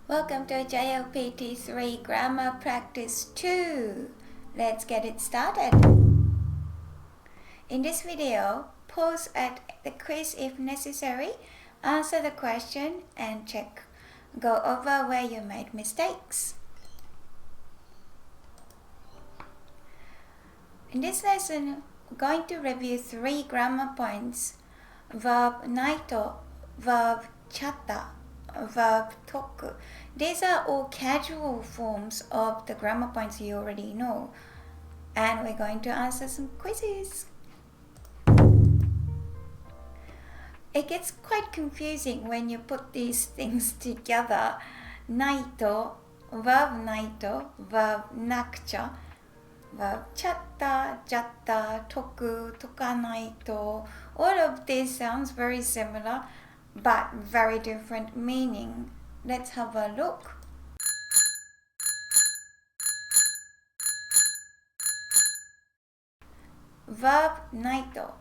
Welcome to JLPT 3 Grammar Practice 2. Let's get it started. In this video, pause at the quiz if necessary, answer the question and go over where you made mistakes. In this lesson, we're going to review 3 grammar points: verb naito, verb chatta, verb toku. These are all casual forms of the grammar points you already know. And we're going to answer some quizzes. It gets quite confusing when you put these things together. Naito, verb nakucha, verb chatta, jatta, toku, tokanaito. All of this sounds very similar, but very different meaning. Let's have a look. Verb naito.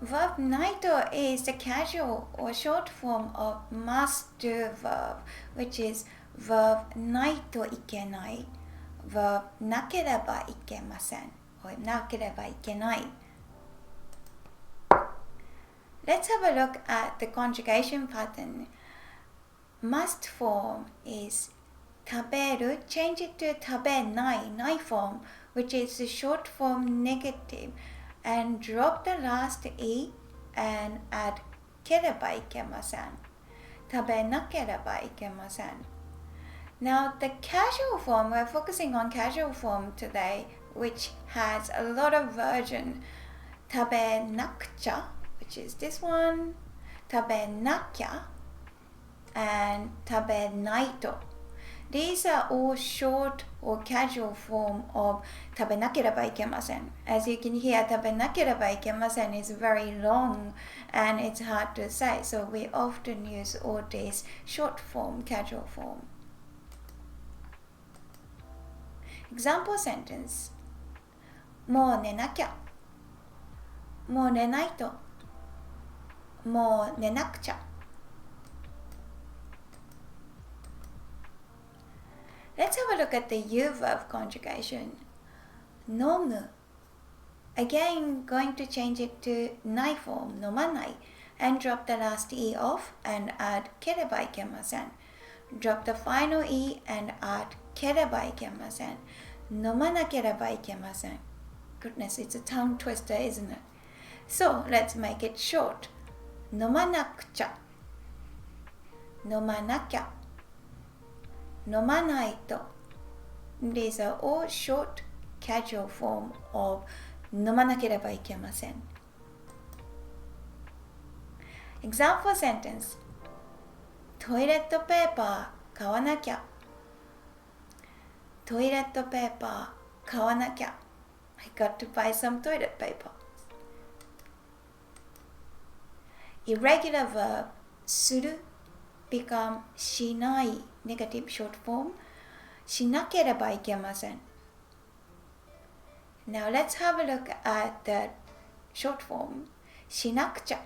Verb naito is the casual or short form of must-do verb, which is verb naito ikenai, verb nakereba ikemasen, or nakereba ikenai. Let's have a look at the conjugation pattern. Must form is taberu. Change it to tabenai, nai form, which is the short form negative, and drop the last e and add kereba ikemasen. Tabenakereba ikemasen. Now the casual form, we're focusing on casual form today, which has a lot of version. Tabenakucha, which is this one, tabenakya, and tabenaito. These are all short or casual form of tabenakereba ikemasen. As you can hear, tabenakereba ikemasen is very long and it's hard to say, so we often use all these short form, casual form. Example sentence. もう寝なきゃ。もう寝ないと。もう寝なくちゃ。Let's have a look at the you verb conjugation. 飲む. Again, going to change it to nai form, 飲まない, and drop the last e off and add ければいけません. Drop the final e and add ければいけません. 飲まなければいけません. Goodness, it's a tongue twister, isn't it? So, let's make it short. 飲まなくちゃ。飲まなきゃ。飲まないと. These are all short, casual form of 飲まなければいけません. Example sentence. トイレットペーパー買わなきゃ。トイレットペーパー買わなきゃ。I got to buy some toilet paper. Irregular verb する become しない negative short form しなければいけません. Now let's have a look at the short form しなくちゃ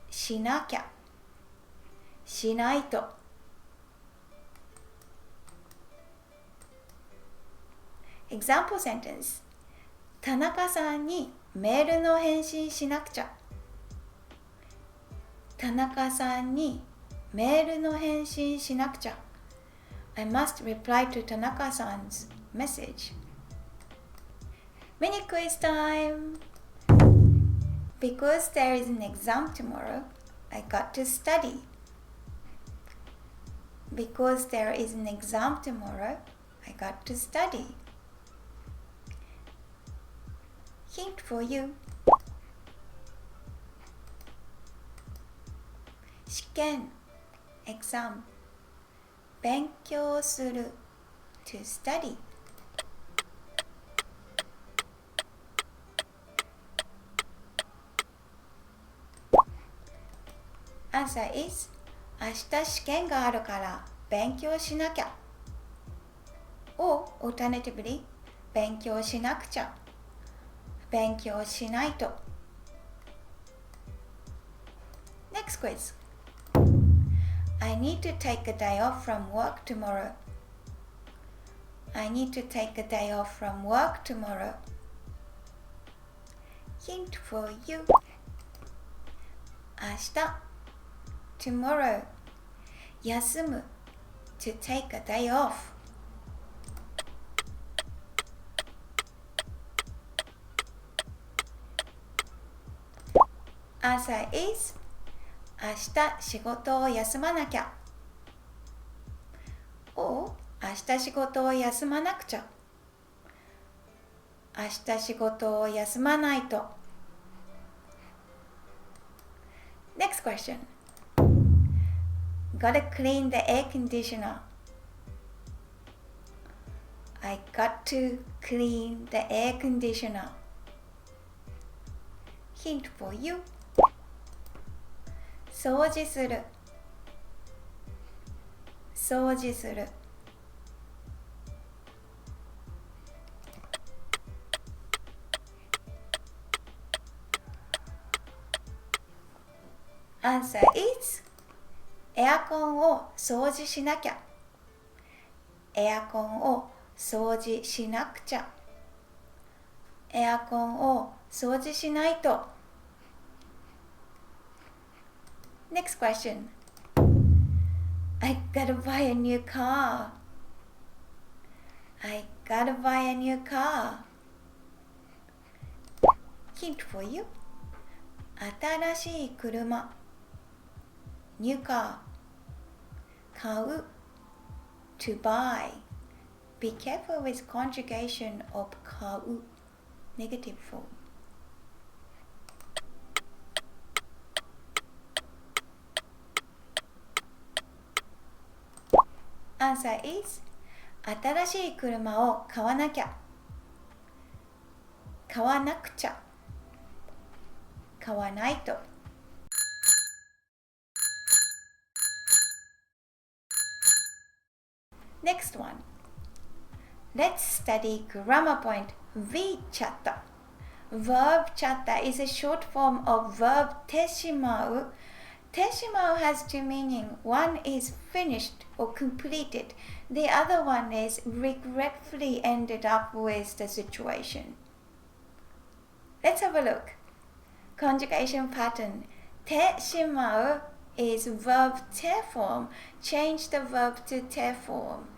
しなきゃしないと. Example sentence. 田中さんにメールの返信しなくちゃ。田中さんにメールの返信しなくちゃ。I must reply to Tanaka-san's message. Mini quiz time! Because there is an exam tomorrow, I got to study. Because there is an exam tomorrow, I got to study. Hint for you. 試験 exam 勉強する to study. Answer is 明日試験があるから勉強しなきゃ or alternatively 勉強しなくちゃ勉強しないと. Next quiz. I need to take a day off from work tomorrow. I need to take a day off from work tomorrow. Hint for you. 明日 tomorrow 休む to take a day off. Answer is 明日仕事を休まなきゃ or 明日仕事を休まなくちゃ明日仕事を休まないと Next question. Gotta clean the air conditioner. I got to clean the air conditioner. Hint for you. 掃除する掃除するAnswer is エアコンを掃除しなきゃエアコンを掃除しなくちゃエアコンを掃除しないと Next question I gotta buy a new car I gotta buy a new car Hint for you 新しい車New car 買う to buy Be careful with conjugation of 買う negative form Answer is 新しい車を買わなきゃ買わなくちゃ買わないとNext one. Let's study grammar point V ちゃった Verb ちゃった is a short form of verb てしまう てしまう has two meanings. One is finished or completed. The other one is regretfully ended up with the situation. Let's have a look. Conjugation pattern てしまう is verb て form. Change the verb to て form.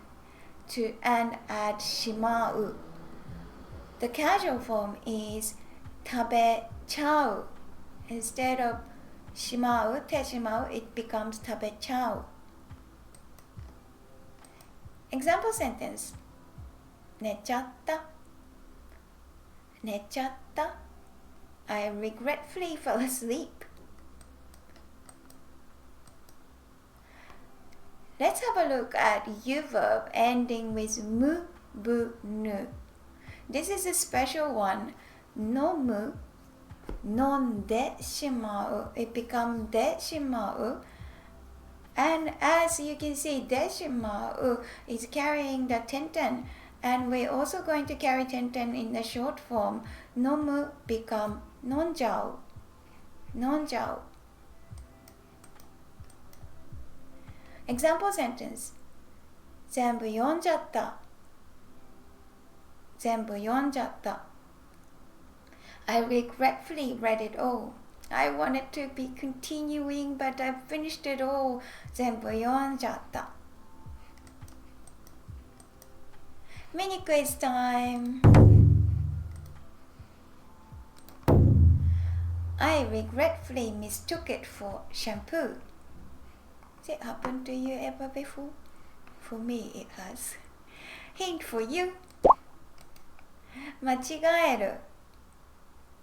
To and add しまう The casual form is 食べちゃう Instead of しまう、てしまう it becomes 食べちゃう Example sentence 寝ちゃった寝ちゃった I regretfully fell asleep Let's have a look at U verb ending with mu, bu, nu. This is a special one. No mu, non de shimau. It becomes de shimau. And as you can see, de shimau is carrying the tenten. And we're also going to carry tenten in the short form. No mu become non jau. Non jau. Example sentence 全部読んじゃった全部読んじゃった I regretfully read it all I wanted to be continuing but I finished it all 全部読んじゃった Mini quiz time I regretfully mistook it for shampoo Has it happened to you ever before? For me, it has. Hint for you. 間違える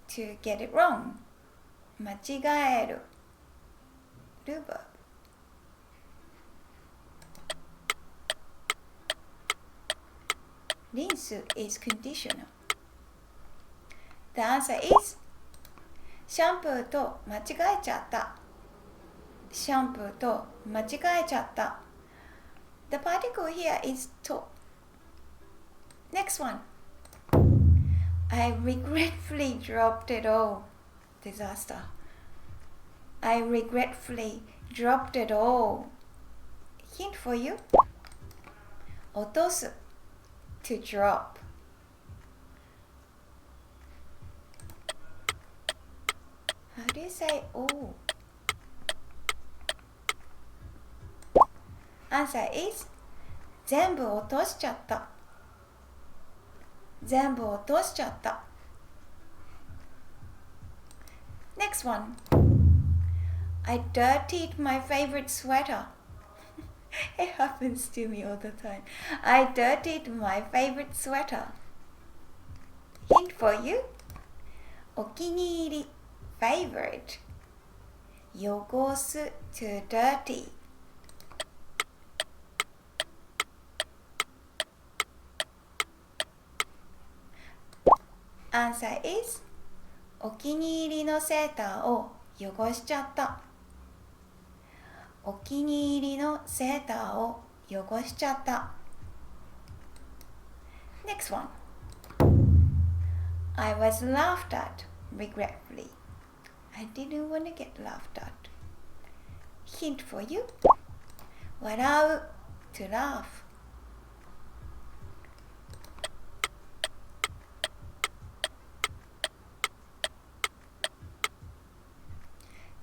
To get it wrong. 間違える verb. Rinsu is conditional. The answer is シャンプーと間違えちゃったシャンプーと間違えちゃった The particle here is と Next one I regretfully dropped it all Disaster I regretfully dropped it all Hint for you. 落とす to drop. How do you say oh? Answer is 全部落としちゃった。全部落としちゃった。Next one. I dirtied my favorite sweater. It happens to me all the time. I dirtied my favorite sweater. Hint for you. お気に入り favorite. 汚す to dirty. Answer is お気に入りのセーターを汚しちゃった。お気に入りのセーターを汚しちゃった。Next one. I was laughed at regretfully. I didn't want to get laughed at. Hint for you. 笑う to laugh.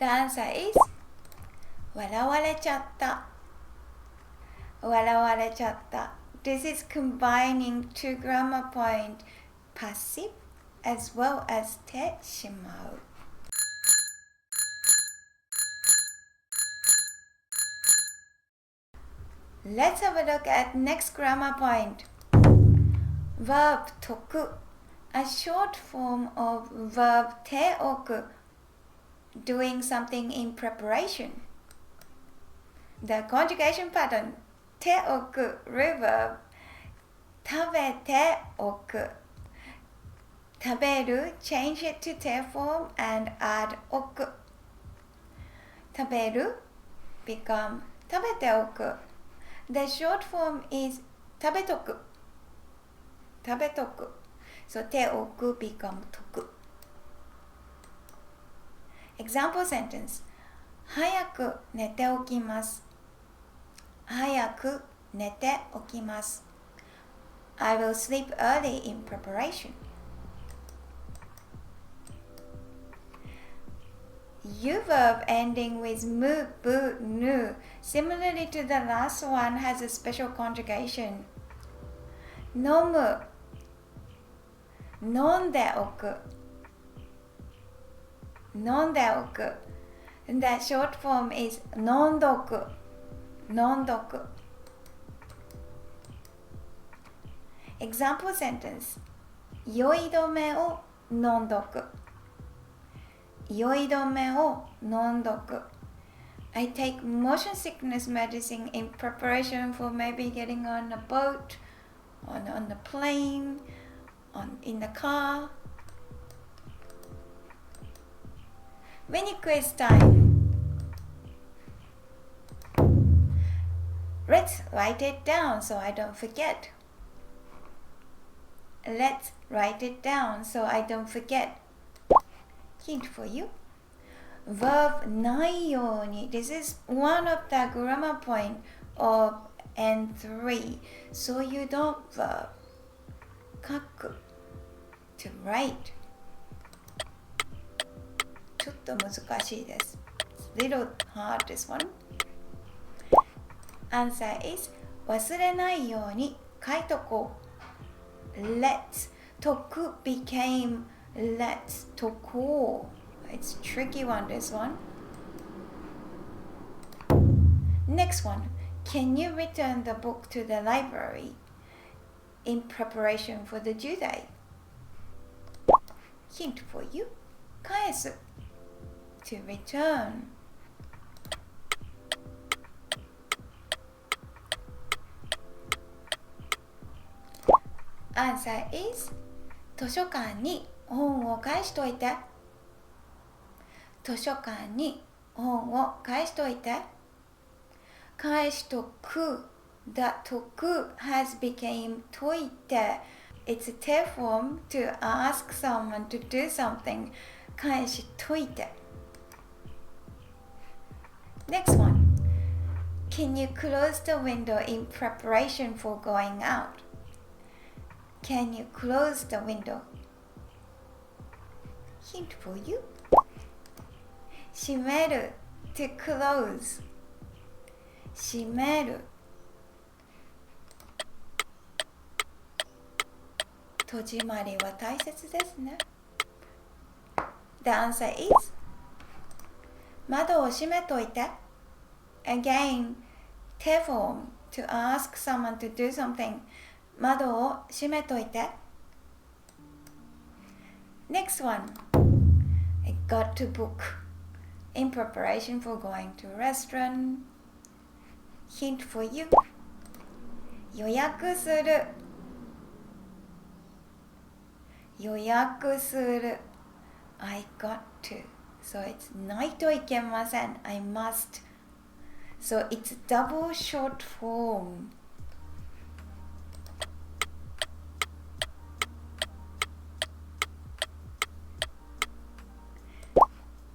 The answer is 笑われちゃった。笑われちゃった。This is combining two grammar point passive as well as てしまう。Let's have a look at next grammar point. Verb とく a short form of verb ておく doing something in preparation. The conjugation pattern ておく reverb 食べておく食べる change it to て form and add おく食べる become 食べておく The short form is 食べとく食べとく So ておく become とくExample sentence 早く寝て起きます早く寝て起きます I will sleep early in preparation U verb ending with mu, bu, nu similarly to the last one has a special conjugation 飲む飲んでおく飲んでおく And that short form is 飲んどく飲んどく Example sentence 酔い止めを飲んどく酔い止めを飲んどく I take motion sickness medicine in preparation for maybe getting on a boat on a plane in the car Mini quiz time. Let's write it down so I don't forget. Let's write it down so I don't forget. Hint for you. Verb ないように This is one of the grammar point of N3. So you don't verb 書く to write.ちょっと難しいです。Little hard this one. Answer is 忘れないように書いとこう。Let's とく became let's とこう。It's tricky one this one. Next one. Can you return the book to the library in preparation for the due day? Hint for you. 返すto return. Answer is 図書館に本を返しといて図書館に本を返しといて返しとく That とく has became といて It's a te form to ask someone to do something 返しといてNext one. Can you close the window in preparation for going out? Can you close the window? Hint for you. 閉める to close. 閉める。戸締まりは大切ですね。The answer is 窓を閉めといて。Again, te form to ask someone to do something. 窓を閉めといて。Next one. I got to book in preparation for going to a restaurant. Hint for you. 予約する。予約する。I got to. So it's ないといけません。I must. So it's double short form.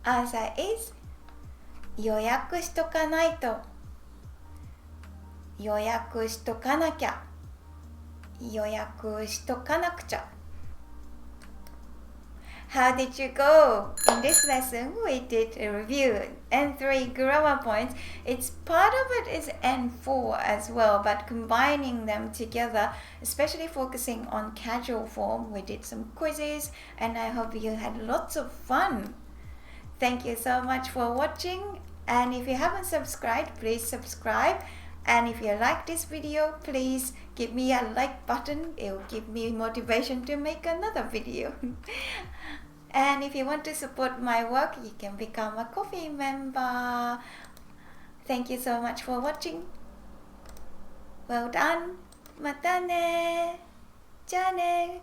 Answer is 予約しとかないと。予約しとかなきゃ。予約しとかなくちゃ。How did you go? In this lesson, we did a review and 3 grammar points. It's part of it is N4 as well, but combining them together, especially focusing on casual form, we did some quizzes, and I hope you had lots of fun. Thank you so much for watching, and if you haven't subscribed, please subscribe. And if you like this video, please give me a like button. It will give me motivation to make another video. And if you want to support my work, you can become a coffee member. Thank you so much for watching. Well done. またね。じゃあね。